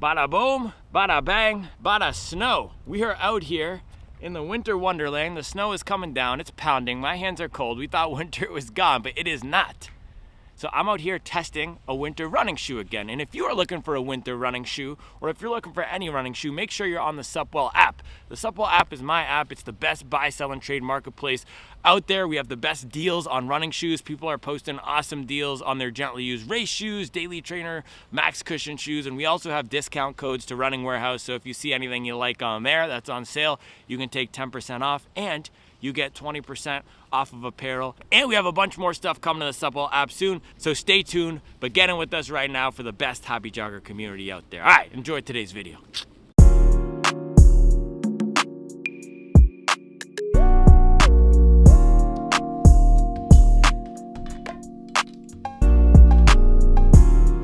Bada boom, bada bang, bada snow. We are out here in the winter wonderland. The snow is coming down, it's pounding. My hands are cold. We thought winter was gone, but it is not. So I'm out here testing a winter running shoe again. And if you are looking for a winter running shoe, or if you're looking for any running shoe, make sure you're on the Supwell app. The Supwell app is my app. It's the best buy, sell, and trade marketplace out there. We have the best deals on running shoes. People are posting awesome deals on their gently used race shoes, daily trainer, max cushion shoes, and we also have discount codes to Running Warehouse. So if you see anything you like on there that's on sale, you can take 10% off, and you get 20% off of apparel. And we have a bunch more stuff coming to the Supwell app soon, so stay tuned, but get in with us right now for the best hobby jogger community out there. All right, enjoy today's video.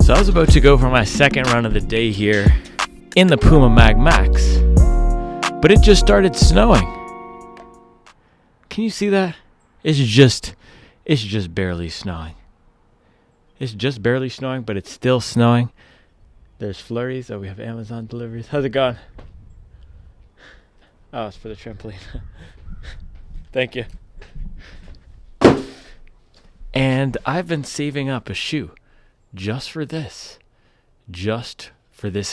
So I was about to go for my second run of the day here in the Puma MagMax, but it just started snowing. Can you see that? It's just barely snowing. It's just barely snowing, but it's still snowing. There's flurries. Oh, we have Amazon deliveries. How's it going? Oh, it's for the trampoline. Thank you. And I've been saving up a shoe just for this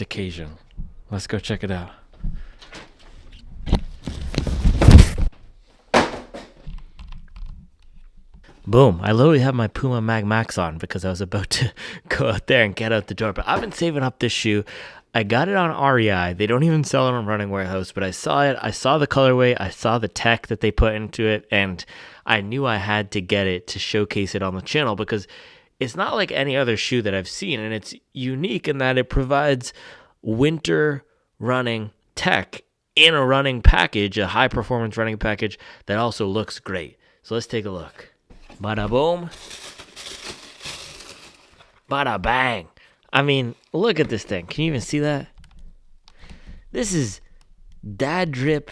occasion. Let's go check it out. Boom. I literally have my Puma MagMax on because I was about to go out there and get out the door. But I've been saving up this shoe. I got it on REI. They don't even sell it on Running Warehouse, but I saw it. I saw the colorway. I saw the tech that they put into it, and I knew I had to get it to showcase it on the channel because it's not like any other shoe that I've seen, and it's unique in that it provides winter running tech in a running package, a high-performance running package that also looks great. So let's take a look. Bada boom. Bada bang. I mean, look at this thing. Can you even see that? This is Dad Drip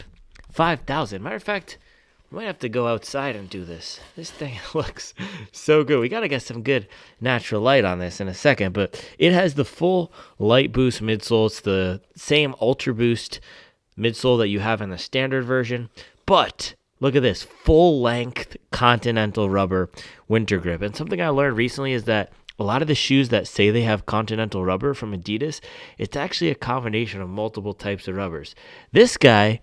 5000. Matter of fact, we might have to go outside and do this. This thing looks so good. We got to get some good natural light on this in a second, but it has the full light boost midsole. It's the same Ultraboost midsole that you have in the standard version, but look at this, full-length Continental rubber winter grip. And something I learned recently is that a lot of the shoes that say they have Continental rubber from Adidas, it's actually a combination of multiple types of rubbers. This guy,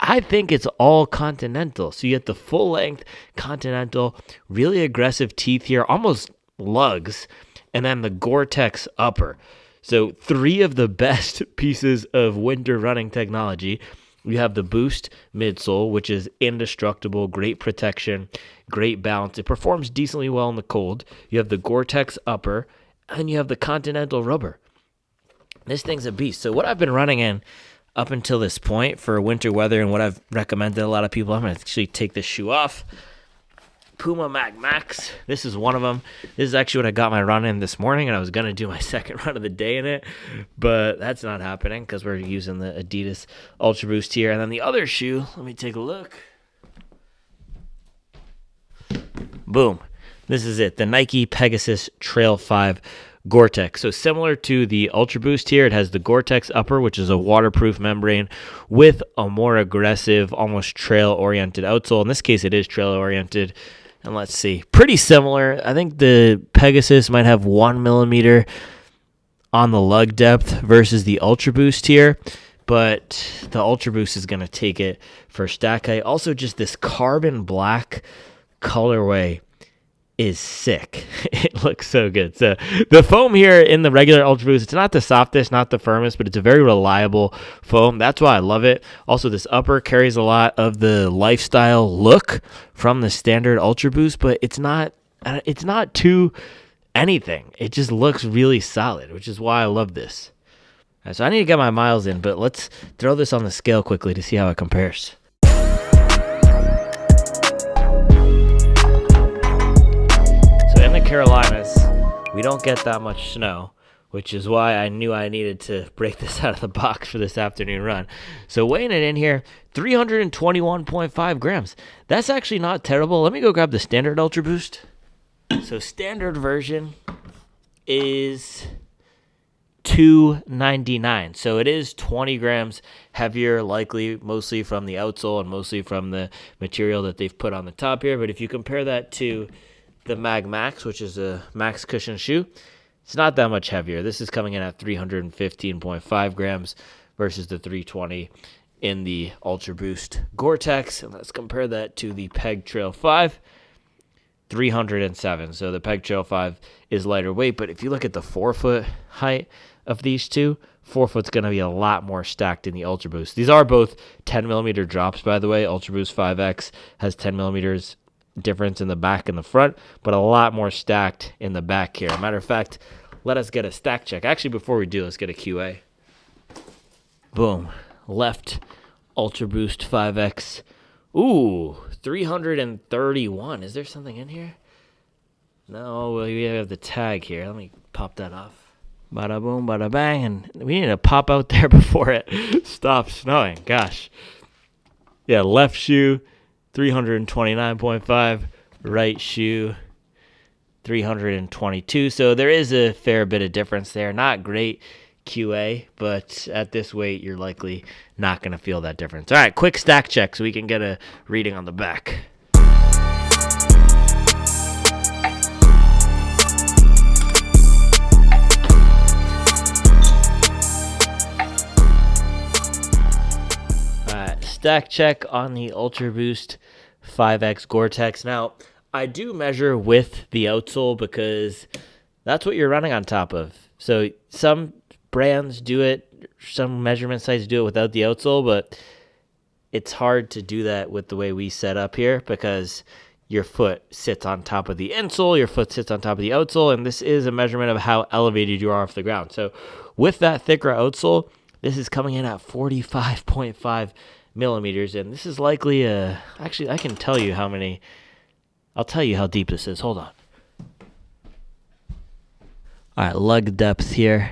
I think it's all Continental. So you get the full-length Continental, really aggressive teeth here, almost lugs, and then the Gore-Tex upper. So 3 of the best pieces of winter running technology. You have the Boost midsole, which is indestructible, great protection, great balance. It performs decently well in the cold. You have the Gore-Tex upper, and you have the Continental rubber. This thing's a beast. So what I've been running in up until this point for winter weather, and what I've recommended to a lot of people, I'm going to actually take this shoe off. Puma MagMax. This is one of them. This is actually what I got my run in this morning, and I was going to do my second run of the day in it, but that's not happening because we're using the Adidas Ultraboost here. And then the other shoe, let me take a look. Boom. This is it, the Nike Pegasus Trail 5 Gore-Tex. So similar to the Ultraboost here, it has the Gore-Tex upper, which is a waterproof membrane with a more aggressive, almost trail-oriented outsole. In this case, it is trail-oriented. And let's see, pretty similar. I think the Pegasus might have 1 millimeter on the lug depth versus the Ultraboost here, but the Ultraboost is going to take it for stack height. Also, just this carbon black colorway is sick. It looks so good. So the foam here in the regular Ultraboost, it's not the softest, not the firmest, but it's a very reliable foam. That's why I love it. Also, this upper carries a lot of the lifestyle look from the standard Ultraboost, but it's not too anything. It just looks really solid, which is why I love this. All right, so I need to get my miles in, but let's throw this on the scale quickly to see how it compares. Carolinas, we don't get that much snow, which is why I knew I needed to break this out of the box for this afternoon run. So weighing it in here, 321.5 grams. That's actually not terrible. Let me go grab the standard Ultraboost. So standard version is $299. So it is 20 grams heavier, likely mostly from the outsole and mostly from the material that they've put on the top here. But if you compare that to the MagMax, which is a max cushion shoe, it's not that much heavier. This is coming in at 315.5 grams versus the 320 in the Ultraboost Gore-Tex. And let's compare that to the Peg Trail 5. 307. So the Peg Trail 5 is lighter weight, but if you look at the forefoot height of these two, forefoot's going to be a lot more stacked in the Ultraboost. These are both 10 millimeter drops, by the way. Ultraboost 5X has 10 millimeters difference in the back and the front, but a lot more stacked in the back here. Matter of fact, let us get a stack check. Actually, before we do, let's get a QA. Boom. Left Ultraboost 5X. Ooh, 331. Is there something in here? No, we have the tag here. Let me pop that off. Bada boom, bada bang. And we need to pop out there before it stops snowing. Gosh. Yeah, left shoe, 329.5. Right shoe, 322. So there is a fair bit of difference there. Not great QA, but at this weight, you're likely not going to feel that difference. All right, quick stack check so we can get a reading on the back. All right, stack check on the Ultraboost 5X Gore-Tex. Now, I do measure with the outsole because that's what you're running on top of. So some brands do it, some measurement sites do it without the outsole, but it's hard to do that with the way we set up here because your foot sits on top of the insole, your foot sits on top of the outsole, and this is a measurement of how elevated you are off the ground. So with that thicker outsole, this is coming in at 45.5 millimeters, and this is likely actually, I can tell you how many. I'll tell you how deep this is. Hold on. All right, lug depth here.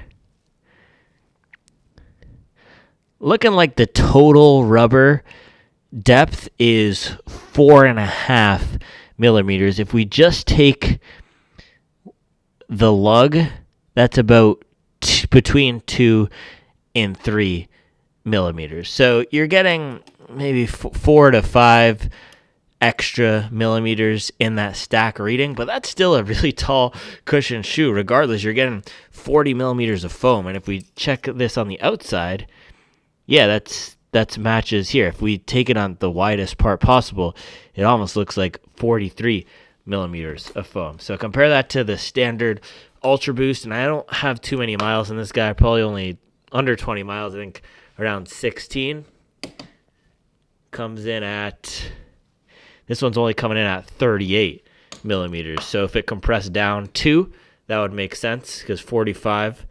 Looking like the total rubber depth is 4.5 millimeters. If we just take the lug, that's about between 2 and 3 millimeters. So you're getting maybe 4 to 5 extra millimeters in that stack reading, but that's still a really tall cushion shoe. Regardless, you're getting 40 millimeters of foam. And if we check this on the outside, yeah, that's matches here. If we take it on the widest part possible, it almost looks like 43 millimeters of foam. So compare that to the standard Ultraboost, and I don't have too many miles in this guy, probably only under 20 miles, I think around 16. Comes in at, this one's only coming in at 38 millimeters. So if it compressed down 2, that would make sense because 45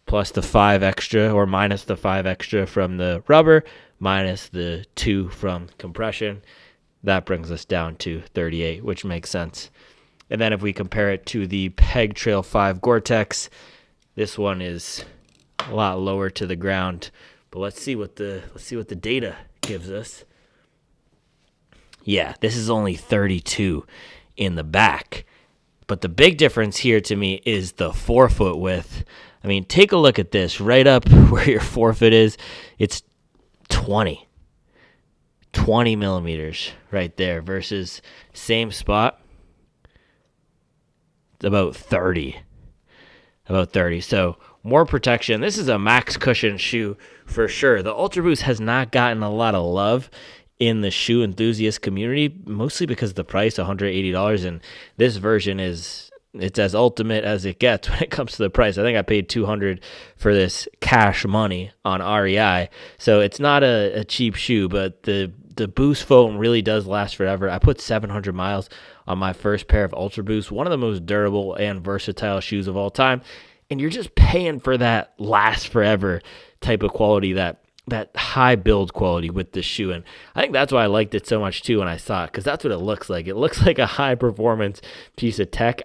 plus the 5 extra or minus the 5 extra from the rubber minus the 2 from compression, that brings us down to 38, which makes sense. And then if we compare it to the Peg Trail 5 Gore-Tex, this one is a lot lower to the ground. But let's see what the data gives us. Yeah, this is only 32 in the back. But the big difference here to me is the forefoot width. I mean, take a look at this. Right up where your forefoot is, it's 20 millimeters right there versus same spot, about 30. So more protection. This is a max cushion shoe for sure. The Ultraboost has not gotten a lot of love in the shoe enthusiast community, mostly because of the price, $180, and this version it's as ultimate as it gets when it comes to the price. I think I paid $200 for this cash money on REI, so it's not a cheap shoe, but the Boost foam really does last forever. I put 700 miles on my first pair of Ultraboost, one of the most durable and versatile shoes of all time, and you're just paying for that last forever type of quality, that high build quality with this shoe. And I think that's why I liked it so much too when I saw it, because that's what it looks like. It looks like a high performance piece of tech.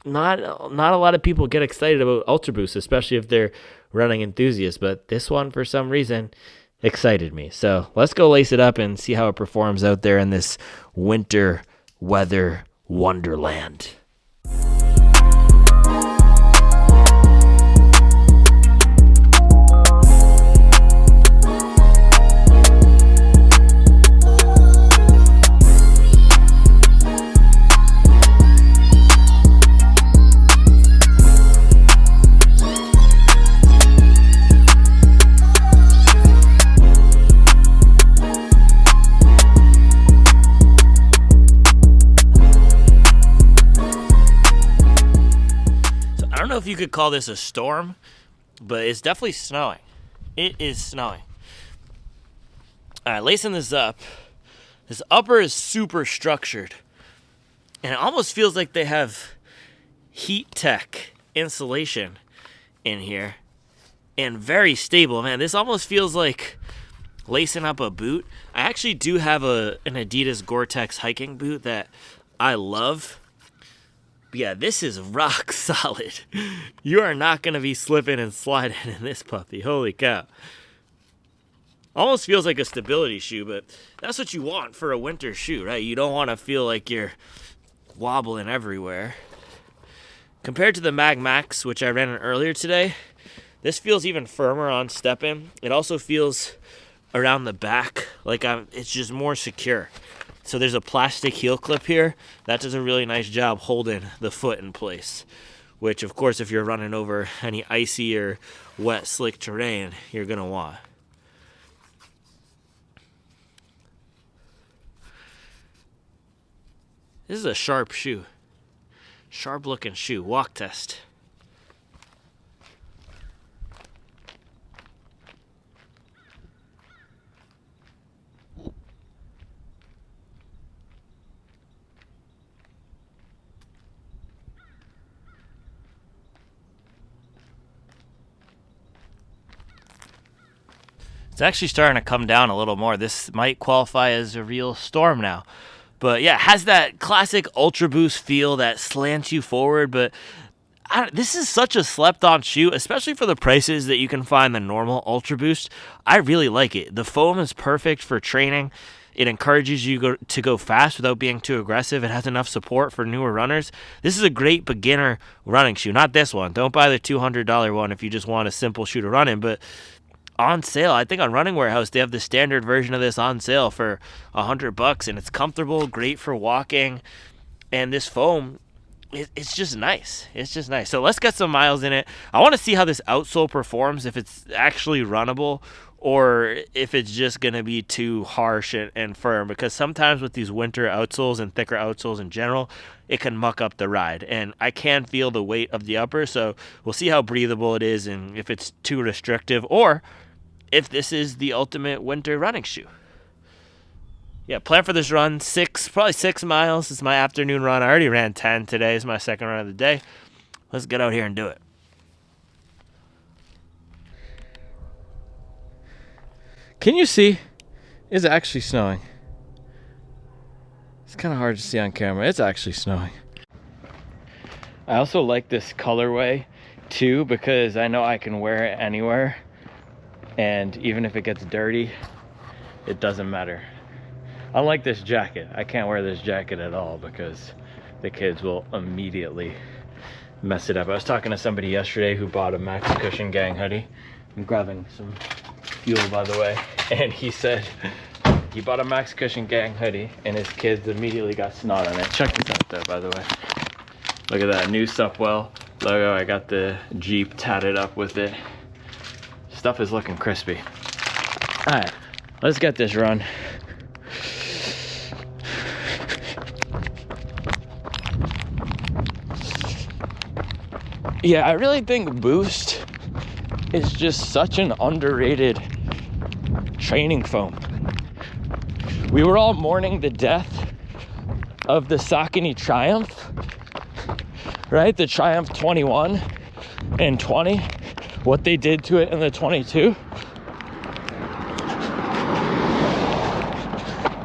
Not a lot of people get excited about Ultraboost, especially if they're running enthusiasts, but this one for some reason excited me. So let's go lace it up and see how it performs out there in this winter weather wonderland. you could call this a storm, but it's definitely snowing. It is snowing. All right, lacing this up. This upper is super structured. And it almost feels like they have heat tech insulation in here. And very stable, man. This almost feels like lacing up a boot. I actually do have an Adidas Gore-Tex hiking boot that I love. But yeah, this is rock solid. You are not going to be slipping and sliding in this puppy. Holy cow. Almost feels like a stability shoe, but that's what you want for a winter shoe, right? You don't want to feel like you're wobbling everywhere. Compared to the MagMax, which I ran in earlier today, this feels even firmer on step-in. It also feels around the back like it's just more secure. So there's a plastic heel clip here that does a really nice job holding the foot in place, which of course if you're running over any icy or wet slick terrain, you're gonna want. This is a sharp shoe. Sharp looking shoe. Walk test. It's actually starting to come down a little more. This might qualify as a real storm now. But yeah, it has that classic Ultraboost feel that slants you forward. But this is such a slept-on shoe, especially for the prices that you can find the normal Ultraboost. I really like it. The foam is perfect for training. It encourages you to go fast without being too aggressive. It has enough support for newer runners. This is a great beginner running shoe. Not this one. Don't buy the $200 one if you just want a simple shoe to run in. But on sale, I think on Running Warehouse they have the standard version of this on sale for $100, and it's comfortable, great for walking, and this foam, it's just nice. It's just nice. So let's get some miles in it. I want to see how this outsole performs, if it's actually runnable or if it's just going to be too harsh and firm, because sometimes with these winter outsoles and thicker outsoles in general, it can muck up the ride, and I can feel the weight of the upper, so we'll see how breathable it is and if it's too restrictive, or if this is the ultimate winter running shoe. Yeah, plan for this run, probably 6 miles. It's my afternoon run. I already ran 10 today. It's my second run of the day. Let's get out here and do it. Can you see? It's actually snowing. It's kind of hard to see on camera. It's actually snowing. I also like this colorway too, because I know I can wear it anywhere. And even if it gets dirty, it doesn't matter. Unlike this jacket, I can't wear this jacket at all because the kids will immediately mess it up. I was talking to somebody yesterday who bought a Max Cushion Gang hoodie. I'm grabbing some fuel, by the way. And he said he bought a Max Cushion Gang hoodie and his kids immediately got snot on it. Check this out though, by the way. Look at that new Supwell logo. I got the Jeep tatted up with it. Stuff is looking crispy. All right, let's get this run. Yeah, I really think Boost is just such an underrated training foam. We were all mourning the death of the Saucony Triumph, right? The Triumph 21 and 20. What they did to it in the 22.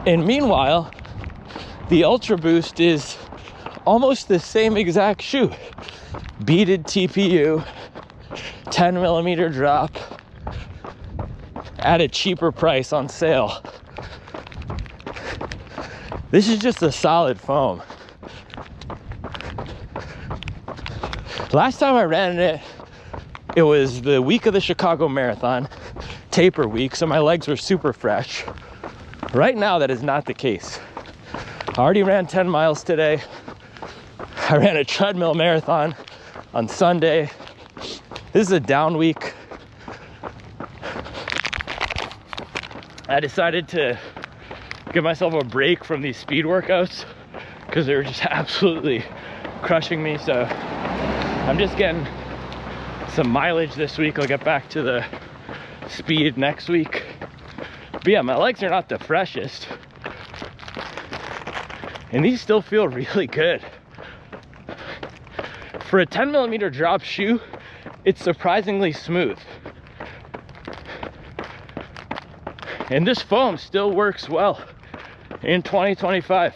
And meanwhile, the Ultraboost is almost the same exact shoe. Beaded TPU, 10mm drop, at a cheaper price on sale. This is just a solid foam. Last time I ran it, it was the week of the Chicago Marathon, taper week, so my legs were super fresh. Right now, that is not the case. I already ran 10 miles today. I ran a treadmill marathon on Sunday. This is a down week. I decided to give myself a break from these speed workouts because they were just absolutely crushing me. So I'm just getting some mileage this week. I'll get back to the speed next week. But yeah, my legs are not the freshest, and these still feel really good. For a 10mm drop shoe, it's surprisingly smooth. And this foam still works well in 2025.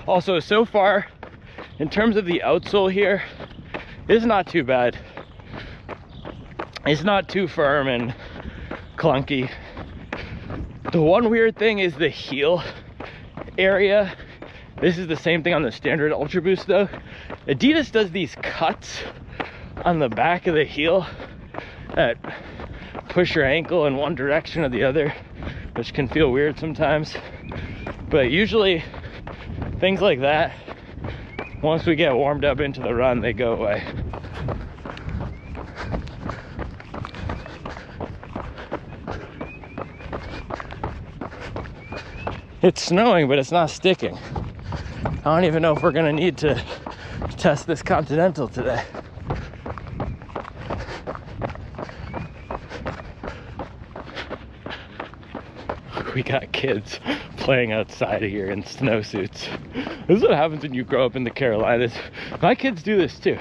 Also, so far, in terms of the outsole here, it's not too bad. It's not too firm and clunky. The one weird thing is the heel area. This is the same thing on the standard Ultraboost though. Adidas does these cuts on the back of the heel that push your ankle in one direction or the other, which can feel weird sometimes. But usually things like that, once we get warmed up into the run, they go away. It's snowing, but it's not sticking. I don't even know if we're gonna need to test this Continental today. We got kids playing outside here in snowsuits. This is what happens when you grow up in the Carolinas. My kids do this too.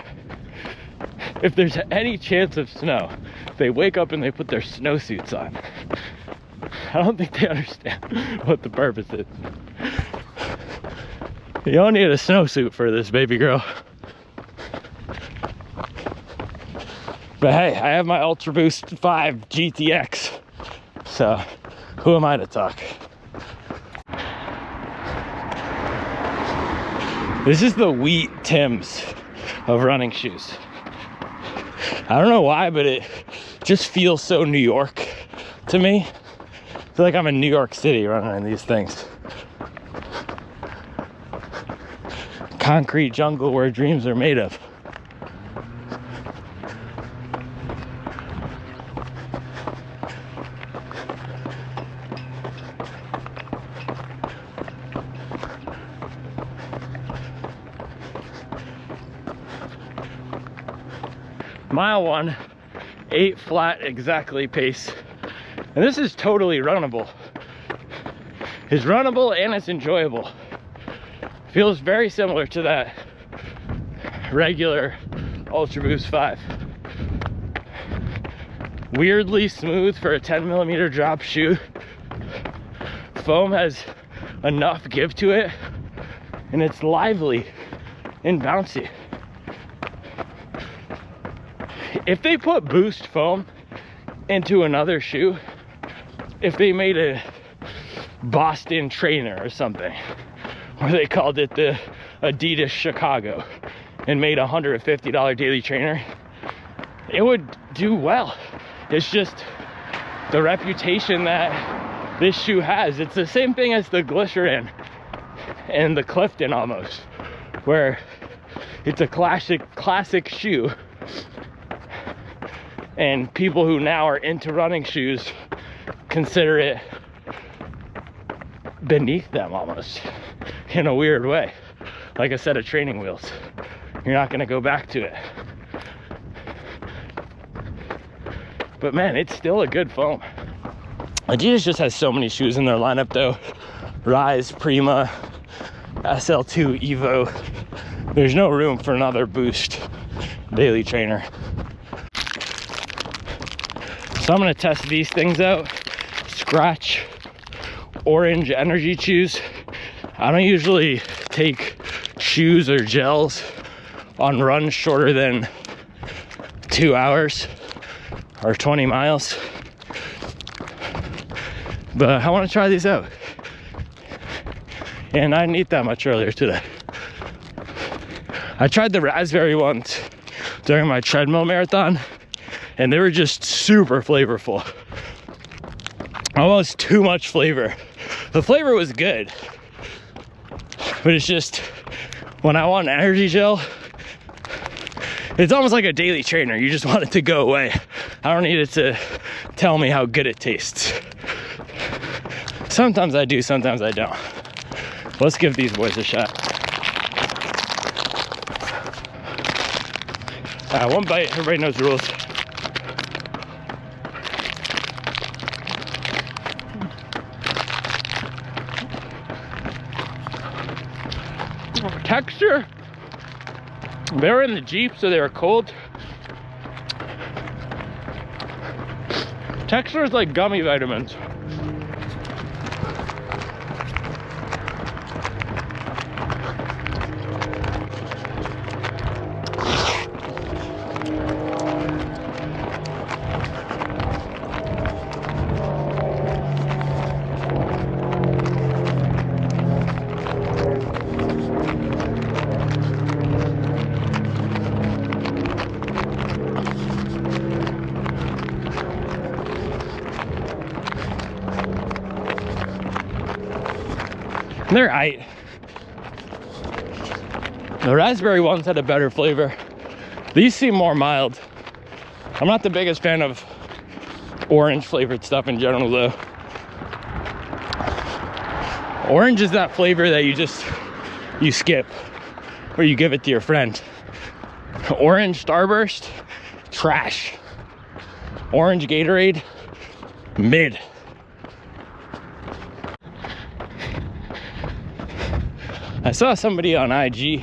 If there's any chance of snow, they wake up and they put their snowsuits on. I don't think they understand what the purpose is. You don't need a snowsuit for this, baby girl. But hey, I have my Ultraboost 5 GTX, so who am I to talk? This is the wheat Timbs of running shoes. I don't know why, but it just feels so New York to me. I feel like I'm in New York City running in these things. Concrete jungle where dreams are made of. Mile 1, 8 flat exactly pace. And this is totally runnable. It's runnable and it's enjoyable. Feels very similar to that regular Ultraboost 5. Weirdly smooth for a 10mm drop shoe. Foam has enough give to it, and it's lively and bouncy. If they put Boost foam into another shoe, if they made a Boston Trainer or something, or they called it the Adidas Chicago and made a $150 daily trainer, it would do well. It's just the reputation that this shoe has. It's the same thing as the Glycerin and the Clifton almost, where it's a classic shoe, and people who now are into running shoes consider it beneath them almost, in a weird way, like a set of training wheels. You're not gonna go back to it. But man, it's still a good foam. Adidas just has so many shoes in their lineup though. Rise, Prima, SL2, Evo. There's no room for another Boost daily trainer. So I'm gonna test these things out. Skratch orange energy chews. I don't usually take shoes or gels on runs shorter than 2 hours or 20 miles. But I want to try these out. And I didn't eat that much earlier today. I tried the raspberry ones during my treadmill marathon, and they were just super flavorful. Almost too much flavor. The flavor was good, but it's just, when I want an energy gel, it's almost like a daily trainer. You just want it to go away. I don't need it to tell me how good it tastes. Sometimes I do, sometimes I don't. Let's give these boys a shot. One bite, everybody knows the rules. Texture, they were in the Jeep, so they were cold. Texture is like gummy vitamins. They're aight. The raspberry ones had a better flavor. These seem more mild. I'm not the biggest fan of orange flavored stuff in general though. Orange is that flavor that you skip or you give it to your friend. Orange Starburst, trash. Orange Gatorade, mid. I saw somebody on IG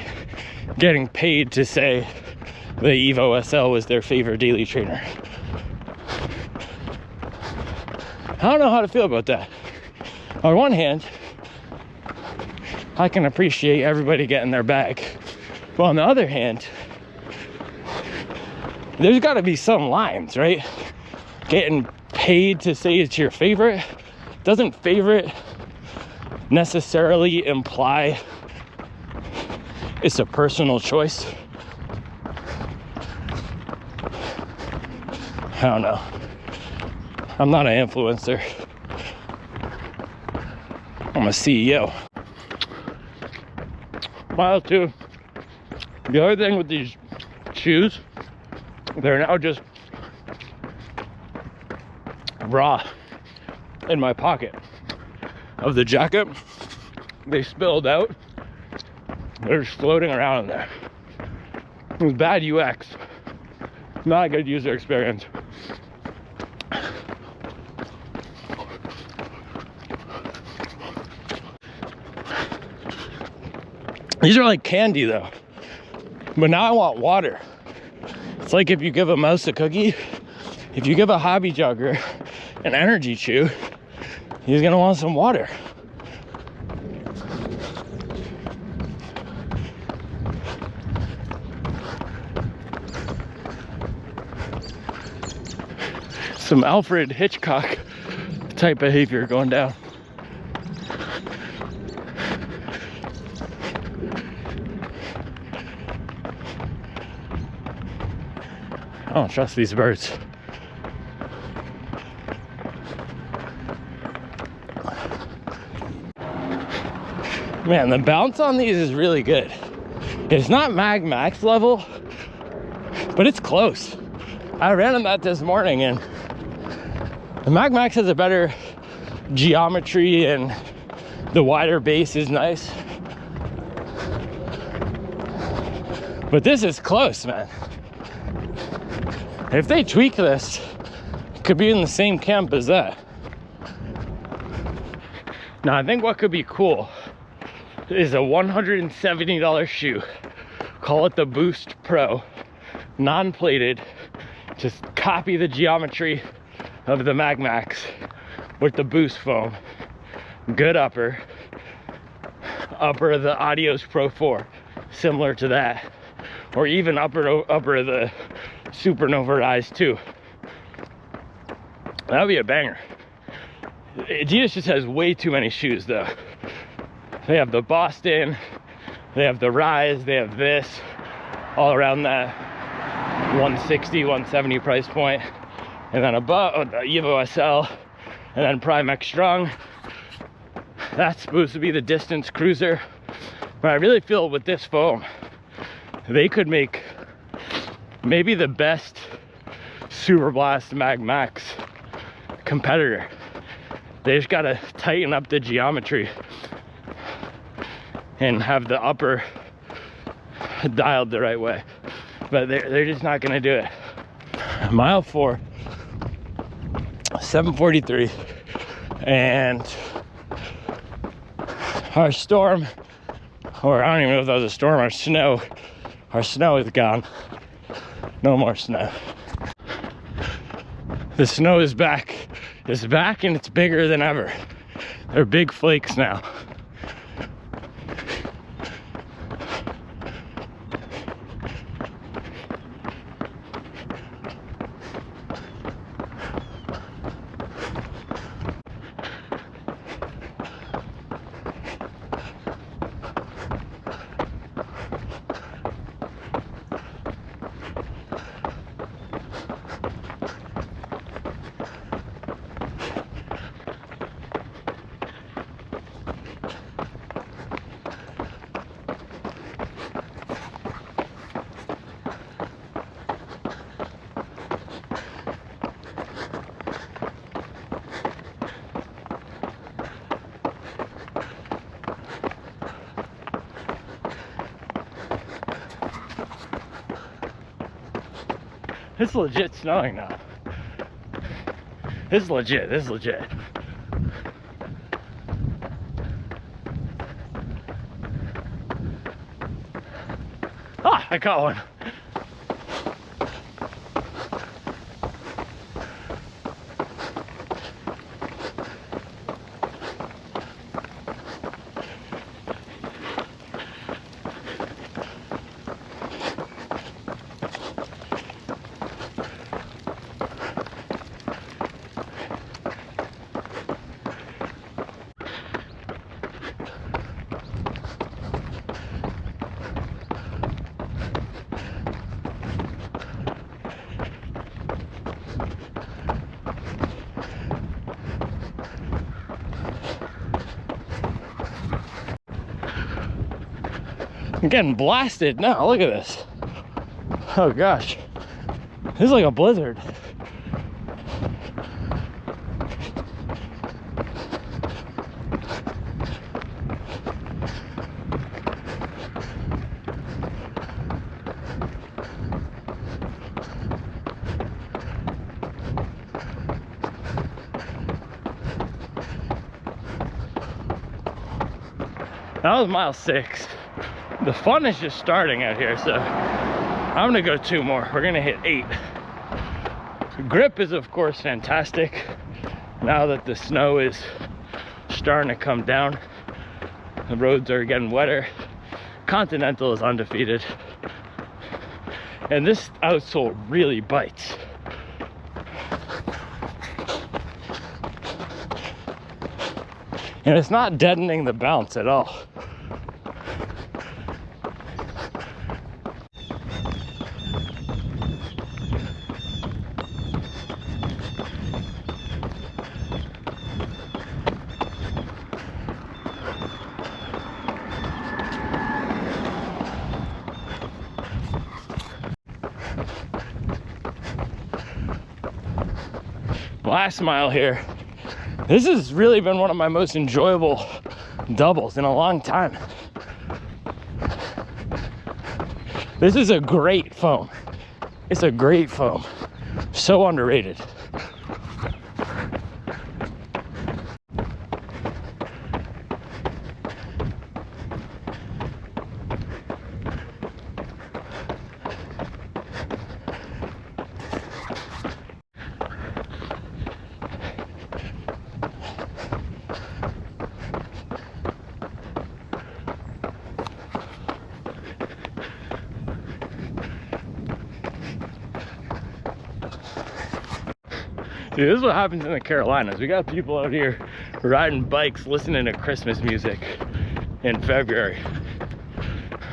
getting paid to say the Evo SL was their favorite daily trainer. I don't know how to feel about that. On one hand, I can appreciate everybody getting their bag. But on the other hand, there's got to be some lines, right? Getting paid to say it's your favorite. Doesn't favorite necessarily imply it's a personal choice? I don't know. I'm not an influencer. I'm a CEO. Mile 2. The other thing with these shoes, they're now just raw in my pocket of the jacket. They spilled out. They're just floating around in there. It was bad UX. Not a good user experience. These are like candy though. But now I want water. It's like if you give a mouse a cookie, if you give a hobby jogger an energy chew, he's gonna want some water. Some Alfred Hitchcock type behavior going down. I don't trust these birds. Man, the bounce on these is really good. It's not MagMax level, but it's close. I ran on that this morning and the MagMax has a better geometry and the wider base is nice. But this is close, man. If they tweak this, it could be in the same camp as that. Now, I think what could be cool is a $170 shoe. Call it the Boost Pro, non-plated. Just copy the geometry of the MagMax with the Boost foam. Good upper of the Adidas Pro 4, similar to that, or even upper of the Supernova Rise 2. That would be a banger. Adidas just has way too many shoes though. They have the Boston, they have the Rise, they have this, all around that 160, 170 price point. And then above, the Evo SL, and then Prime X Strong. That's supposed to be the distance cruiser. But I really feel with this foam, they could make maybe the best Super Blast MagMax competitor. They just gotta tighten up the geometry and have the upper dialed the right way. But they're just not gonna do it. Mile 4, 7:43, and our storm, or I don't even know if that was a storm, our snow is gone. No more snow. The snow is back. It's back and it's bigger than ever. They're big flakes now. It's legit snowing now. This is legit, this is legit. Ah, I caught one. I'm getting blasted now, look at this. Oh gosh, this is like a blizzard. That was mile 6. The fun is just starting out here, so I'm gonna go 2 more. We're gonna hit 8. Grip is of course fantastic now that the snow is starting to come down. The roads are getting wetter. Continental is undefeated, and this outsole really bites. And it's not deadening the bounce at all. Last mile here. This has really been one of my most enjoyable doubles in a long time. This is a great foam. It's a great foam. So underrated. Dude, this is what happens in the Carolinas. We got people out here riding bikes, listening to Christmas music in February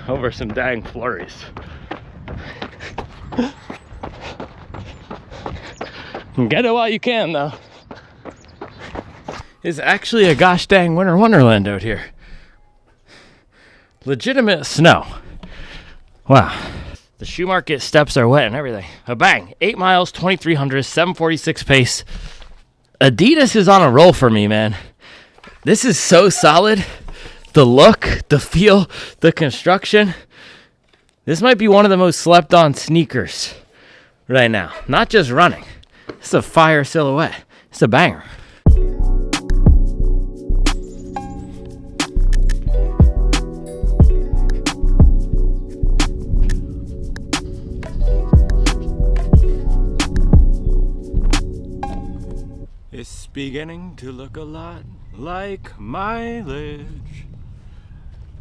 over some dang flurries. Get it while you can, though. It's actually a gosh dang winter wonderland out here. Legitimate snow. Wow. The shoe market steps are wet and everything. A bang. 8 miles, 2,300, 7:46 pace. Adidas is on a roll for me, man. This is so solid. The look, the feel, the construction. This might be one of the most slept on sneakers right now. Not just running. It's a fire silhouette. It's a banger. It's beginning to look a lot like mileage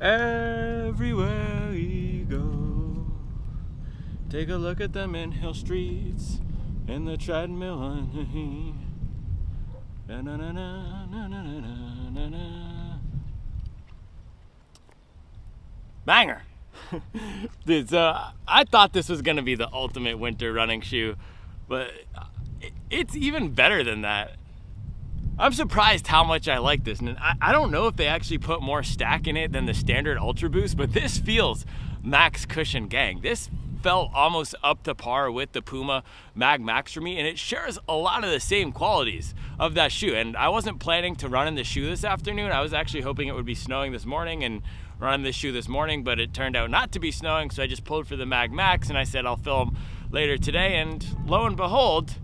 everywhere we go. Take a look at them in hill streets and the treadmill on banger. I thought this was gonna be the ultimate winter running shoe, but it's even better than that. I'm surprised how much I like this, and I don't know if they actually put more stack in it than the standard Ultraboost, but this feels max cushion gang. This felt almost up to par with the Puma MagMax for me, and it shares a lot of the same qualities of that shoe. And I wasn't planning to run in the shoe this afternoon. I was actually hoping it would be snowing this morning and run this shoe this morning, but it turned out not to be snowing, so I just pulled for the MagMax, and I said I'll film later today, and lo and behold,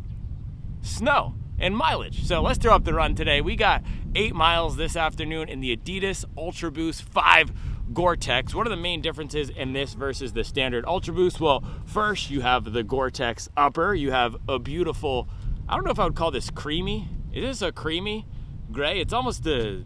snow and mileage. So let's throw up the run today. We got 8 miles this afternoon in the Adidas Ultraboost 5 Gore-Tex. What are the main differences in this versus the standard Ultraboost? Well, first you have the Gore-Tex upper. You have a beautiful, I don't know if I would call this creamy. It is a creamy gray. It's almost a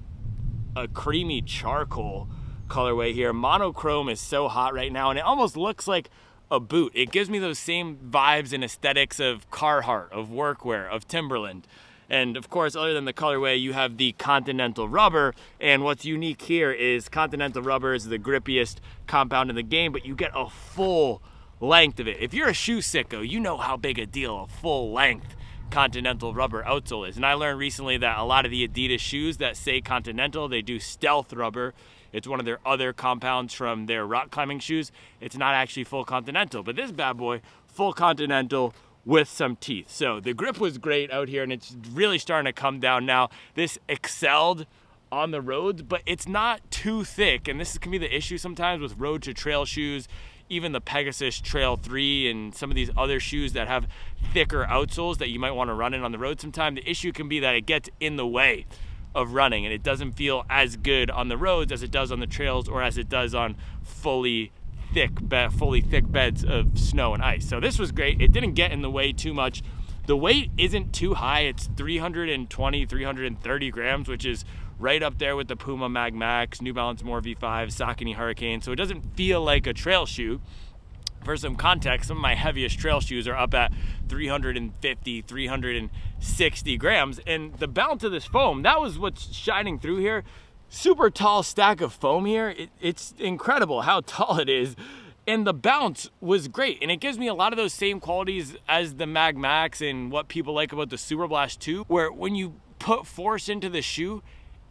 creamy charcoal colorway here. Monochrome is so hot right now, and it almost looks like a boot. It gives me those same vibes and aesthetics of Carhartt, of workwear, of Timberland. And of course, other than the colorway, you have the Continental rubber. And what's unique here is Continental rubber is the grippiest compound in the game, but you get a full length of it. If you're a shoe sicko, you know how big a deal a full length Continental rubber outsole is. And I learned recently that a lot of the Adidas shoes that say Continental, they do stealth rubber. It's one of their other compounds from their rock climbing shoes. It's not actually full Continental, but this bad boy, full Continental with some teeth. So the grip was great out here, and it's really starting to come down now. This excelled on the roads, but it's not too thick, and this can be the issue sometimes with road to trail shoes, even the Pegasus Trail 3 and some of these other shoes that have thicker outsoles that you might want to run in on the road sometime. The issue can be that it gets in the way of running, and it doesn't feel as good on the roads as it does on the trails or as it does on fully thick beds of snow and ice. So this was great. It didn't get in the way too much. The weight isn't too high. It's 320, 330 grams, which is right up there with the Puma MagMax, New Balance More V5, Saucony Hurricane. So it doesn't feel like a trail shoe. For some context, some of my heaviest trail shoes are up at 350, 360 grams. And the bounce of this foam, that was what's shining through here. Super tall stack of foam here. It's incredible how tall it is. And the bounce was great. And it gives me a lot of those same qualities as the MagMax and what people like about the Super Blast 2, where when you put force into the shoe,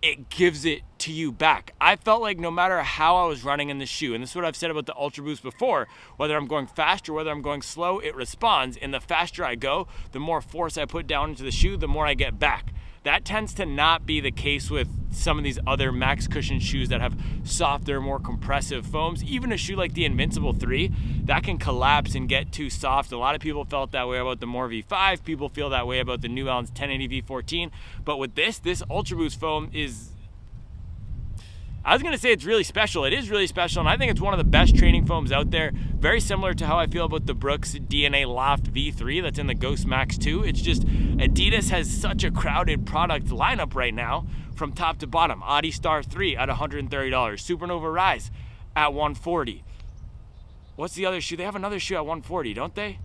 it gives it to you back. I felt like no matter how I was running in the shoe, and this is what I've said about the Ultraboost before, whether I'm going fast or whether I'm going slow, it responds. And the faster I go, the more force I put down into the shoe, the more I get back. That tends to not be the case with some of these other max cushion shoes that have softer, more compressive foams. Even a shoe like the Invincible 3, that can collapse and get too soft. A lot of people felt that way about the More V5. People feel that way about the New Balance 1080 V14. But with this Ultraboost foam is, I was gonna say it's really special. It is really special, and I think it's one of the best training foams out there. Very similar to how I feel about the Brooks DNA Loft V3 that's in the Ghost Max 2. It's just Adidas has such a crowded product lineup right now from top to bottom. Adi Star 3 at $130. Supernova Rise at $140. What's the other shoe? They have another shoe at $140, don't they?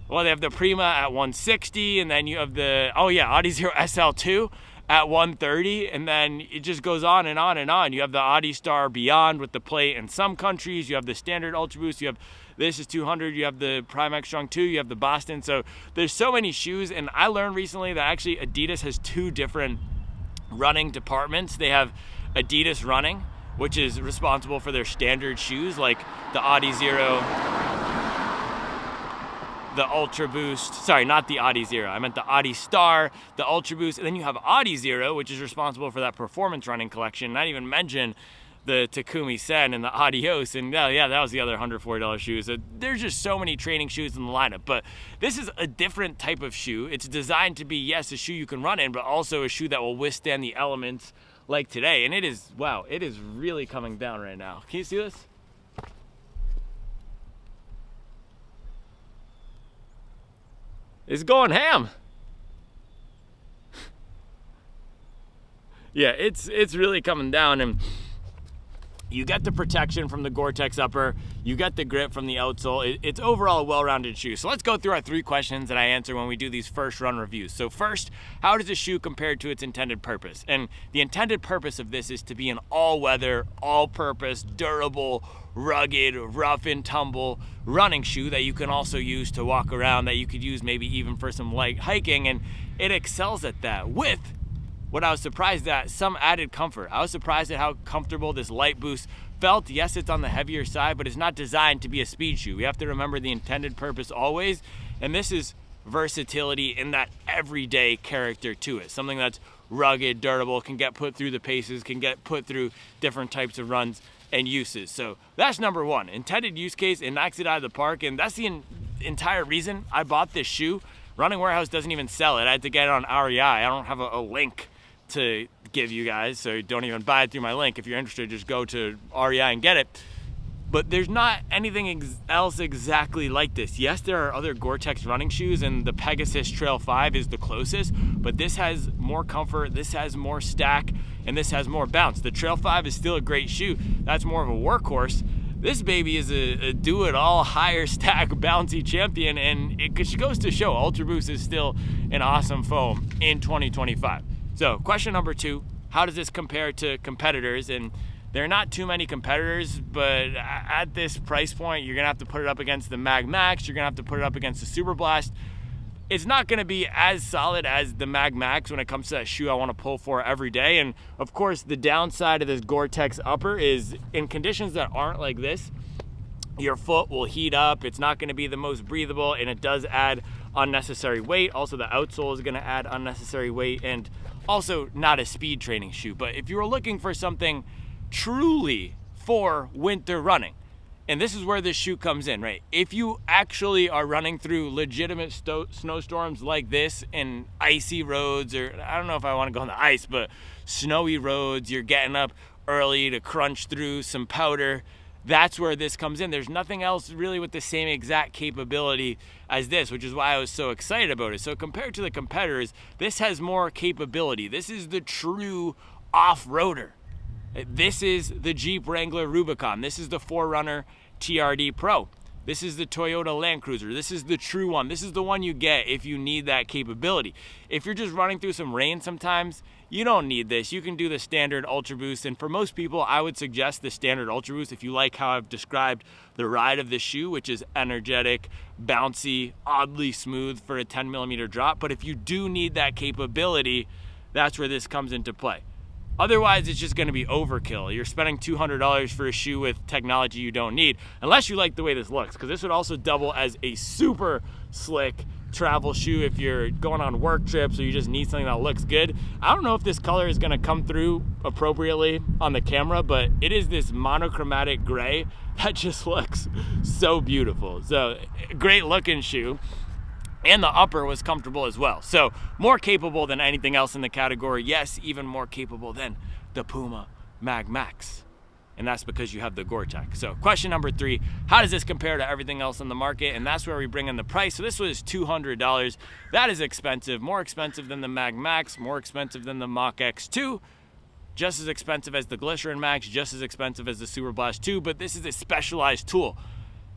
Well, they have the Prima at $160, and then you have the, oh yeah, Adi Zero SL2 at $130, and then it just goes on and on and on. You have the Adi Star Beyond with the plate in some countries. You have the standard Ultraboost. You have this is $200. You have the Prime X Strong 2. You have the Boston. So there's so many shoes, and I learned recently that actually Adidas has 2 different running departments. They have Adidas Running, which is responsible for their standard shoes like the Adi Zero, the Ultraboost, sorry, not the Adi Zero. I meant the Adi Star, the Ultraboost, and then you have Adi Zero, which is responsible for that performance running collection. Not even mention the Takumi Sen and the Adios, and yeah, that was the other $140 shoe. So there's just so many training shoes in the lineup, but this is a different type of shoe. It's designed to be, yes, a shoe you can run in, but also a shoe that will withstand the elements like today. And it is, wow, it is really coming down right now. Can you see this? It's going ham. Yeah, it's really coming down, and you get the protection from the Gore-Tex upper, you get the grip from the outsole. It's overall a well-rounded shoe. So let's go through our 3 questions that I answer when we do these first run reviews. So first, how does a shoe compare to its intended purpose? And the intended purpose of this is to be an all-weather, all-purpose, durable, rugged, rough and tumble running shoe that you can also use to walk around, that you could use maybe even for some light hiking, and it excels at that with what I was surprised at, some added comfort. I was surprised at how comfortable this Light Boost felt. Yes, it's on the heavier side, but it's not designed to be a speed shoe. We have to remember the intended purpose always, and this is versatility in that everyday character to it. Something that's rugged, durable, can get put through the paces, can get put through different types of runs and uses. So that's number 1. Intended use case, it knocks it out of the park, and that's the entire reason I bought this shoe. Running Warehouse doesn't even sell it. I had to get it on REI. I don't have a link to give you guys, so don't even buy it through my link. If you're interested, just go to REI and get it. But there's not anything else exactly like this. Yes, there are other Gore-Tex running shoes, and the Pegasus Trail 5 is the closest, but this has more comfort, this has more stack, and this has more bounce. The Trail 5 is still a great shoe. That's more of a workhorse. This baby is a do-it-all, higher stack, bouncy champion, and it goes to show Ultraboost is still an awesome foam in 2025. So question number 2, how does this compare to competitors? And there are not too many competitors, but at this price point, you're gonna have to put it up against the MagMax, you're gonna have to put it up against the Super Blast. It's not gonna be as solid as the MagMax when it comes to that shoe I wanna pull for every day. And of course, the downside of this Gore-Tex upper is in conditions that aren't like this, your foot will heat up, it's not gonna be the most breathable, and it does add unnecessary weight. Also, the outsole is gonna add unnecessary weight, and also not a speed training shoe. But if you were looking for something truly for winter running, and this is where this shoe comes in, right? If you actually are running through legitimate snowstorms like this in icy roads, or I don't know if I want to go on the ice, but snowy roads, you're getting up early to crunch through some powder, that's where this comes in. There's nothing else really with the same exact capability as this, which is why I was so excited about it. So compared to the competitors, this has more capability. This is the true off-roader. This is the Jeep Wrangler Rubicon. This is the 4Runner TRD Pro. This is the Toyota Land Cruiser. This is the true one. This is the one you get if you need that capability. If you're just running through some rain sometimes, you don't need this. You can do the standard Ultraboost, and for most people, I would suggest the standard Ultraboost if you like how I've described the ride of the shoe, which is energetic, bouncy, oddly smooth for a 10mm drop. But if you do need that capability, that's where this comes into play. Otherwise, it's just gonna be overkill. You're spending $200 for a shoe with technology you don't need, unless you like the way this looks, because this would also double as a super slick travel shoe if you're going on work trips or you just need something that looks good. I don't know if this color is gonna come through appropriately on the camera, but it is this monochromatic gray that just looks so beautiful. So, great looking shoe. And the upper was comfortable as well. So more capable than anything else in the category. Yes, even more capable than the Puma MagMax. And that's because you have the Gore-Tex. So question number 3, how does this compare to everything else on the market? And that's where we bring in the price. So this was $200. That is expensive, more expensive than the MagMax, more expensive than the Mach X2, just as expensive as the Glycerin Max, just as expensive as the Super Blast 2, but this is a specialized tool.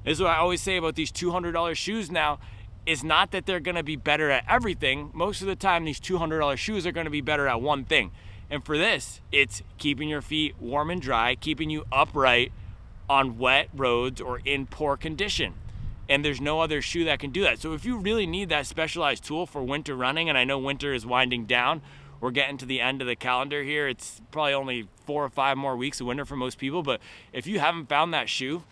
This is what I always say about these $200 shoes now. Is not that they're gonna be better at everything. Most of the time, these $200 shoes are gonna be better at one thing. And for this, it's keeping your feet warm and dry, keeping you upright on wet roads or in poor condition. And there's no other shoe that can do that. So if you really need that specialized tool for winter running, and I know winter is winding down, we're getting to the end of the calendar here. It's probably only 4 or 5 more weeks of winter for most people, but if you haven't found that shoe,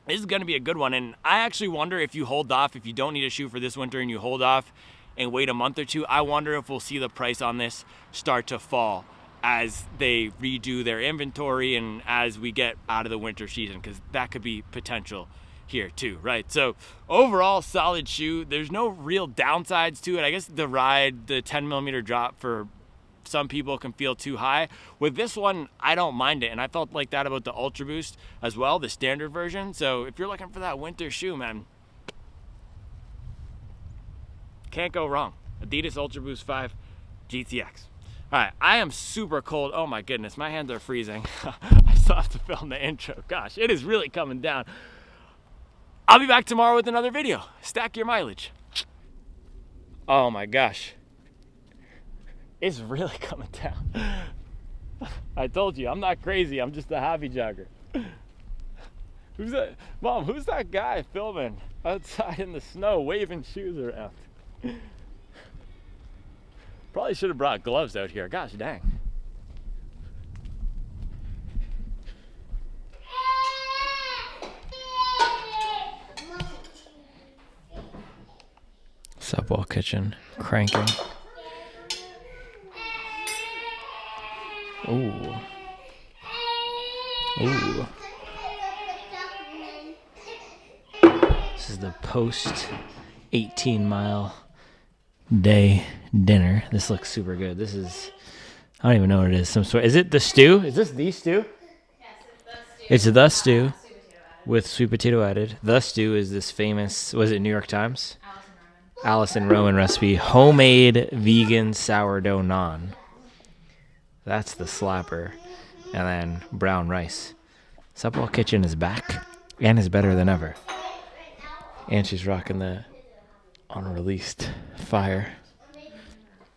this is going to be a good one. And I actually wonder if you hold off, if you don't need a shoe for this winter and you hold off and wait a month or two, I wonder if we'll see the price on this start to fall as they redo their inventory and as we get out of the winter season, because that could be potential here too, right? So overall, solid shoe. There's no real downsides to it. I guess the ride, the 10mm drop for some people can feel too high. With this one, I don't mind it, and I felt like that about the Ultraboost as well, the standard version. So if you're looking for that winter shoe, man, can't go wrong. Adidas Ultraboost 5 GTX. All right, I am super cold. Oh my goodness, my hands are freezing. I still have to film the intro. Gosh, it is really coming down. I'll be back tomorrow with another video. Stack your mileage. Oh my gosh. It's really coming down. I told you, I'm not crazy. I'm just a hobby jogger. Who's that? Mom, who's that guy filming outside in the snow, waving shoes around? Probably should have brought gloves out here. Gosh dang. Subwall kitchen cranking. Ooh. Ooh. This is the post 18-mile day dinner. This looks super good. This is, I don't even know what it is. Some sort. Is it the stew? Is this the stew? Yes, it's the stew. It's the stew Sweet potato added. with sweet potato added. The stew is this famous, was it New York Times? Allison Roman recipe, homemade vegan sourdough naan. That's the slapper. And then brown rice. Subwall Kitchen is back and is better than ever. And she's rocking the unreleased fire.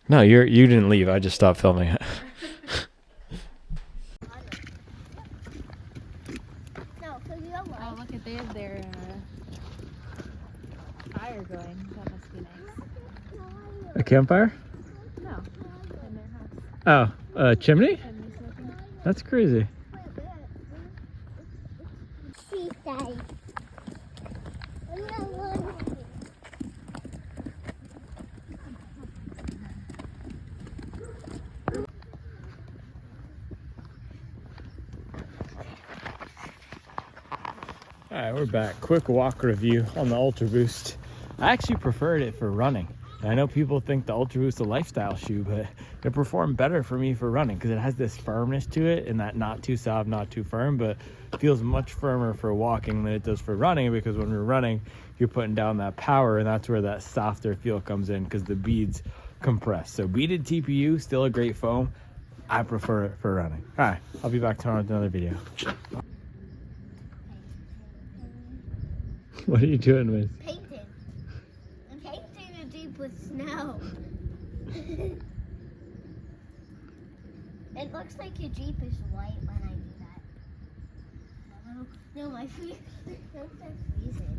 No, you didn't leave. I just stopped filming it. Oh, look at they have their fire going. That must be nice. A campfire? No, in their house. Oh, a chimney? Chimney smoking. That's crazy. All right, we're back. Quick walk review on the Ultraboost. I actually preferred it for running. And I know people think the Ultraboost is a lifestyle shoe, but it performed better for me for running because it has this firmness to it and that not too soft, not too firm, but it feels much firmer for walking than it does for running, because when you're running, you're putting down that power, and that's where that softer feel comes in because the beads compress. So beaded TPU, still a great foam. I prefer it for running. All right, I'll be back tomorrow with another video. What are you doing, Miss? Painting. I'm painting a Jeep with snow. It looks like your Jeep is white when I do that. No, my feet are freezing.